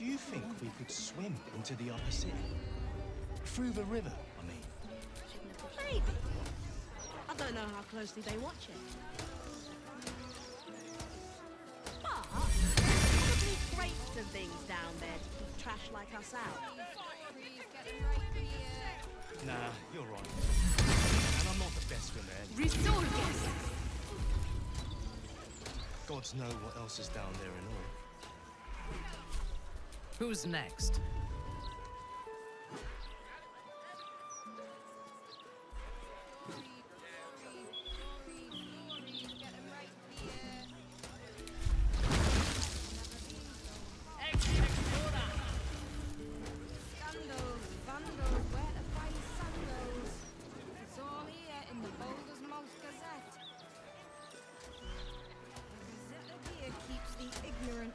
Do you think we could swim into the upper city? Through the river, I mean. Maybe. I don't know how closely they watch it. But probably crates and things down there to keep trash like us out. Nah, you're right. And I'm not the best swimmer anyway. Resurgence! Gods know what else is down there and all. Who's next?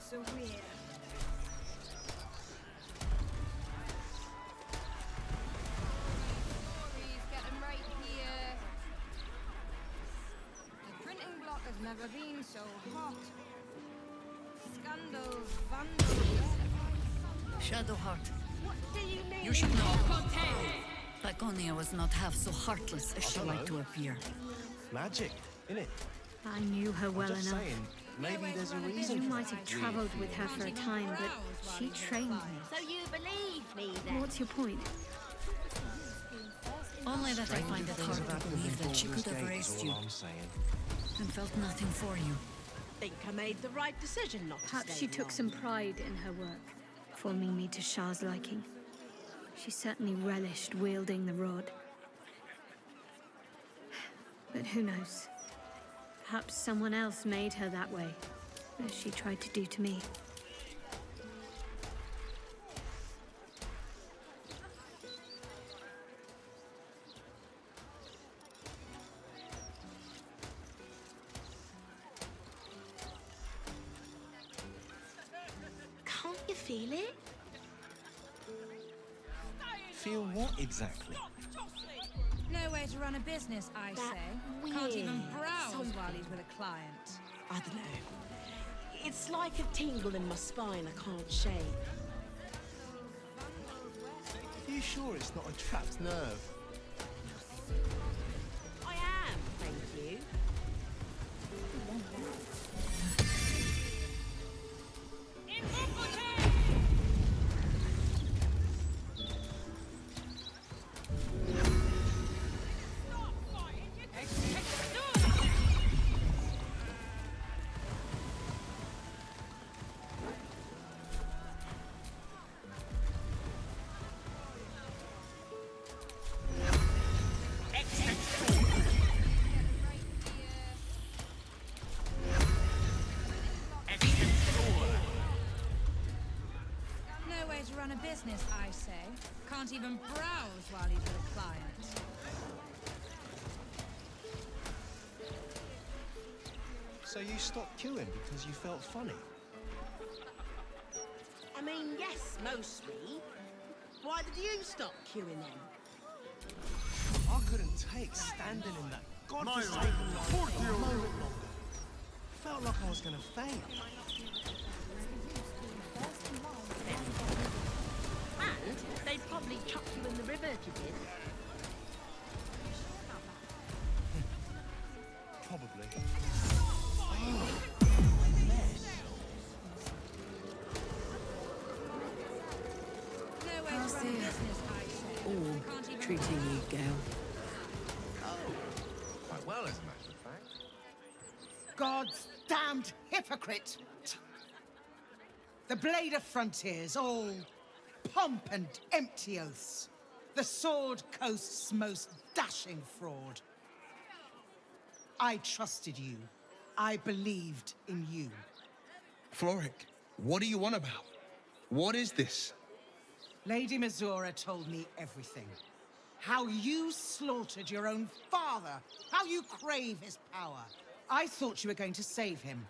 So weird. Getting right here. The printing block has never been so hot. Scandals, vandals. Shadowheart, What do you mean? you should know. Laconia was not half so heartless as she liked to appear. Magic, innit? I knew her well Just enough. saying, maybe there's a reason You for might that have travelled with her for a time, but she trained me. So you believe me then? What's your point? Only that I find it hard to believe that she could have Gate is raised all you I'm saying. and felt nothing for you. Think I made the right decision not to Perhaps stay she took long. some pride in her work, forming me to Shah's liking. She certainly relished wielding the rod. But who knows? Perhaps someone else made her that way, as she tried to do to me. Can't you feel it? Feel what exactly? No way to run a business, I That say. Can't even weird browse something. while he's with a client. I don't know. It's like a tingle in my spine I can't shake. Are you sure it's not a trapped nerve? I am, thank you. No way to run a business, I say. Can't even browse while he's with a client. So you stopped queuing because you felt funny? I mean, yes, mostly. Why did you stop queuing then? I couldn't take standing in that godforsaken line for a moment longer. Felt like I was gonna faint. And they'd probably chuck you in the river if you did. Probably. No way to run a business, I say. All Can't even treating you, Gale. Quite well, as a matter of fact. God's damned hypocrite! The Blade of Frontiers, all pomp and empty oaths. The Sword Coast's most dashing fraud. I trusted you. I believed in you. Floric, what are you on about? What is this? Lady Mizora told me everything. How you slaughtered your own father. How you crave his power. I thought you were going to save him.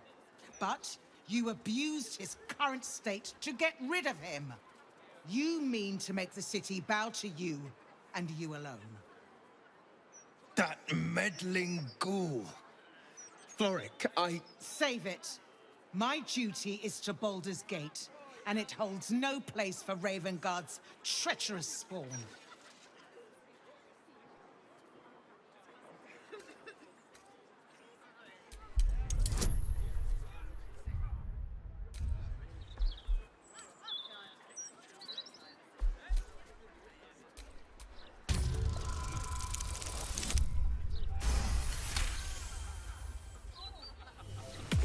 But you abused his current state to get rid of him. You mean to make the city bow to you, and you alone. That meddling ghoul. Floric, Save it. My duty is to Baldur's Gate, and it holds no place for Ravenguard's treacherous spawn.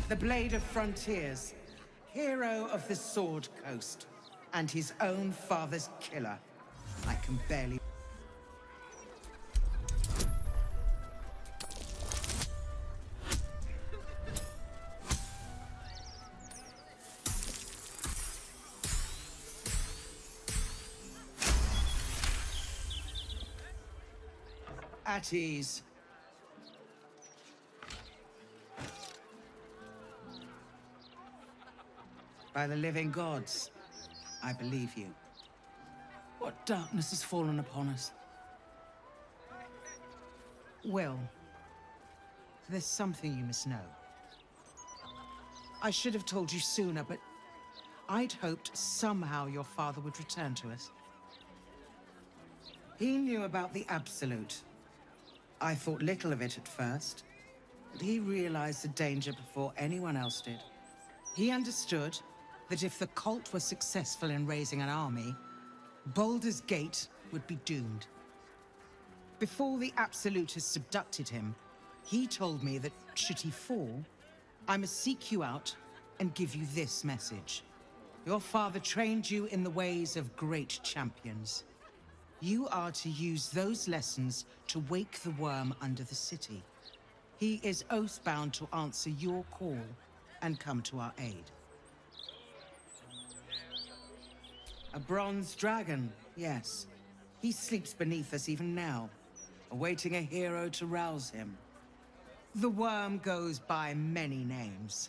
The Blade of Frontiers, hero of the Sword Coast, and his own father's killer. I can barely... At ease. By the living gods, I believe you. What darkness has fallen upon us? Will, there's something you must know. I should have told you sooner, but I'd hoped somehow your father would return to us. He knew about the Absolute. I thought little of it at first, but he realized the danger before anyone else did. He understood that if the cult were successful in raising an army, Baldur's Gate would be doomed. Before the Absolutists abducted him, he told me that should he fall, I must seek you out and give you this message. Your father trained you in the ways of great champions. You are to use those lessons to wake the worm under the city. He is oath-bound to answer your call and come to our aid. A bronze dragon, yes. He sleeps beneath us even now, awaiting a hero to rouse him. The worm goes by many names.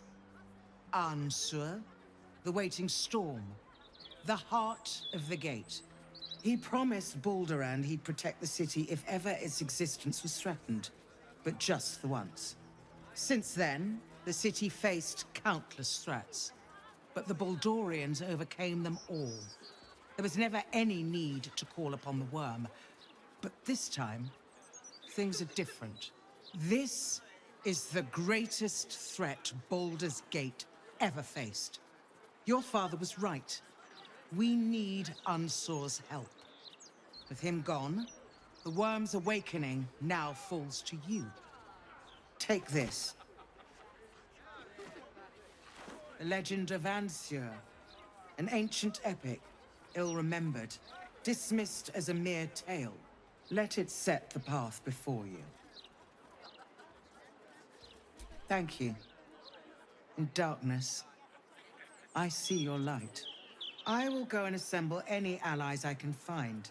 Ansur, the waiting storm, the heart of the gate. He promised Balderand he'd protect the city if ever its existence was threatened, but just the once. Since then, the city faced countless threats, but the Baldorians overcame them all. There was never any need to call upon the worm, but this time, things are different. This is the greatest threat Baldur's Gate ever faced. Your father was right. We need Unsur's help. With him gone, the worm's awakening now falls to you. Take this. The legend of Ansur, an ancient epic, ill-remembered, dismissed as a mere tale. Let it set the path before you. Thank you. In darkness, I see your light. I will go and assemble any allies I can find.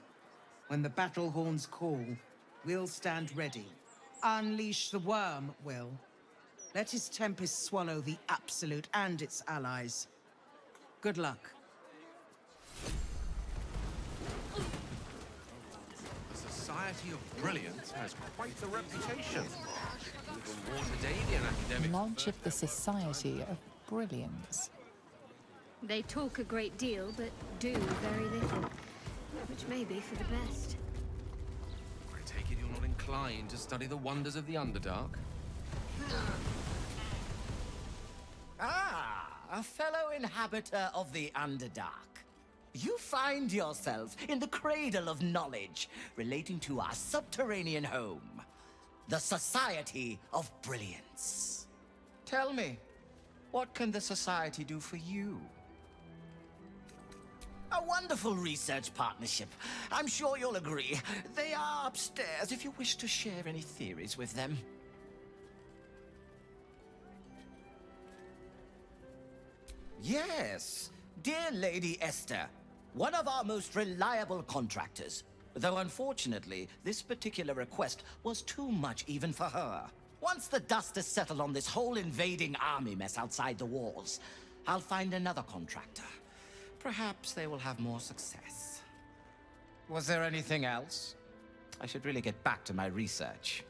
When the battle horns call, we'll stand ready. Unleash the worm, Will. Let his tempest swallow the Absolute and its allies. Good luck. The Society of Brilliance has quite the reputation. Even more today than academic. Launch of the Society of Brilliance. They talk a great deal, but do very little. Which may be for the best. I take it you're not inclined to study the wonders of the Underdark? Ah, a fellow inhabitor of the Underdark. You find yourself in the cradle of knowledge relating to our subterranean home, the Society of Brilliance. Tell me, what can the Society do for you? A wonderful research partnership. I'm sure you'll agree. They are upstairs if you wish to share any theories with them. Yes, dear Lady Esther, one of our most reliable contractors. Though unfortunately, this particular request was too much even for her. Once the dust has settled on this whole invading army mess outside the walls, I'll find another contractor. Perhaps they will have more success. Was there anything else? I should really get back to my research.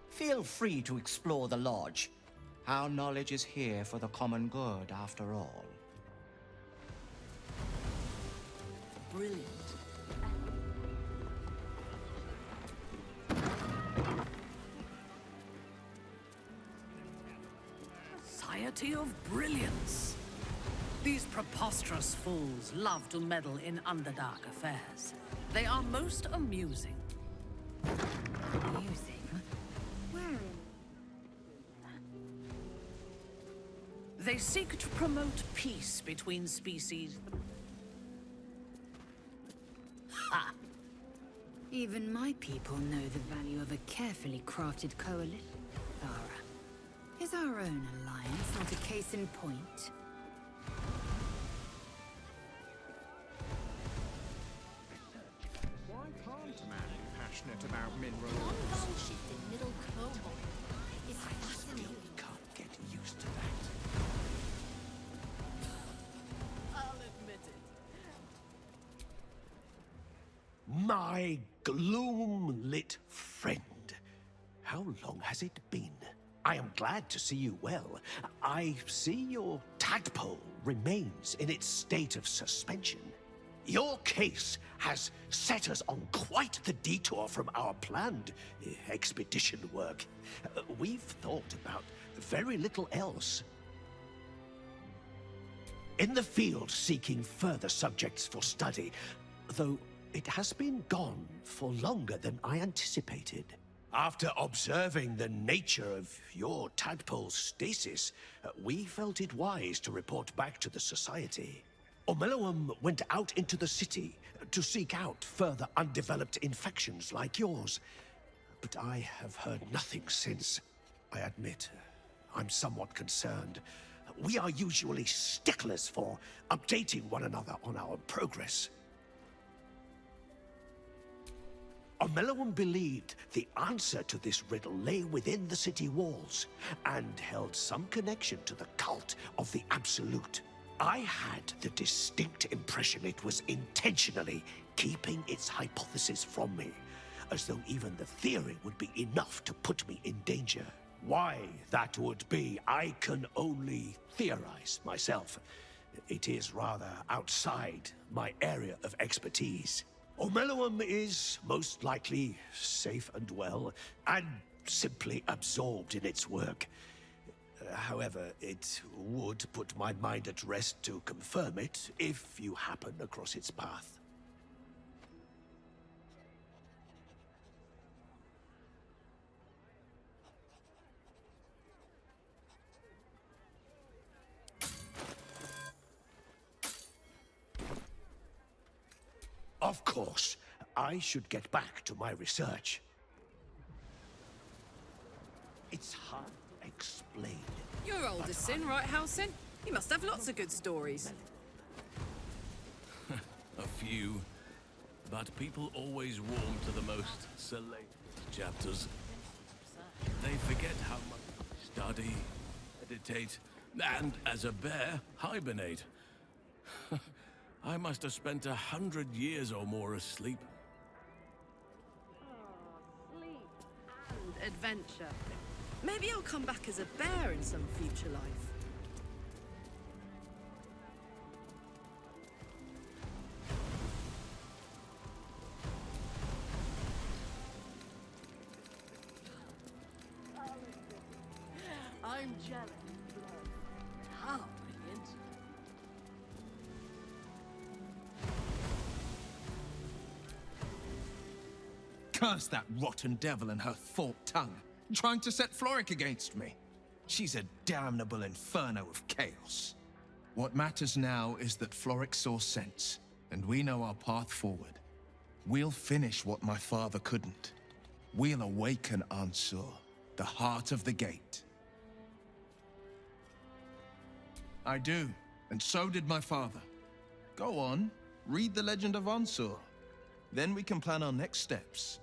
Feel free to explore the lodge. Our knowledge is here for the common good, after all. Brilliant. Society of Brilliance. These preposterous fools love to meddle in underdark affairs. They are most amusing. Amusing? Where? They seek to promote peace between species. Ha! Even my people know the value of a carefully crafted coalition. Thara, is our own alliance not a case in point? Why can't a man be passionate about minerals? Non-bullshitting little kobold is fascinating. Can't get used to that. I'll admit it. My gloom-lit friend. How long has it been? I am glad to see you well. I see your tadpole remains in its state of suspension. Your case has set us on quite the detour from our planned expedition work. We've thought about very little else. In the field seeking further subjects for study, though it has been gone for longer than I anticipated. After observing the nature of your tadpole's stasis, we felt it wise to report back to the Society. Omeluum went out into the city to seek out further undeveloped infections like yours. But I have heard nothing since. I admit, I'm somewhat concerned. We are usually sticklers for updating one another on our progress. Omeluum believed the answer to this riddle lay within the city walls, and held some connection to the cult of the Absolute. I had the distinct impression it was intentionally keeping its hypothesis from me, as though even the theory would be enough to put me in danger. Why that would be, I can only theorize myself. It is rather outside my area of expertise. Omeluum is most likely safe and well, and simply absorbed in its work. However, it would put my mind at rest to confirm it if you happen across its path. Of course, I should get back to my research. It's hard to explain. You're oldest sin, right, Halsin? You must have lots of good stories. A few. But people always warm to the most salacious chapters. They forget how much study, meditate, and, as a bear, hibernate. I must have spent 100 years or more asleep. Sleep and adventure. Maybe I'll come back as a bear in some future life. I'm jealous. How brilliant. Curse that rotten devil and her forked tongue, trying to set Floric against me. She's a damnable inferno of chaos. What matters now is that Floric saw sense, and we know our path forward. We'll finish what my father couldn't. We'll awaken Ansur, the heart of the gate. I do, and so did my father. Go on, read the legend of Ansur. Then we can plan our next steps.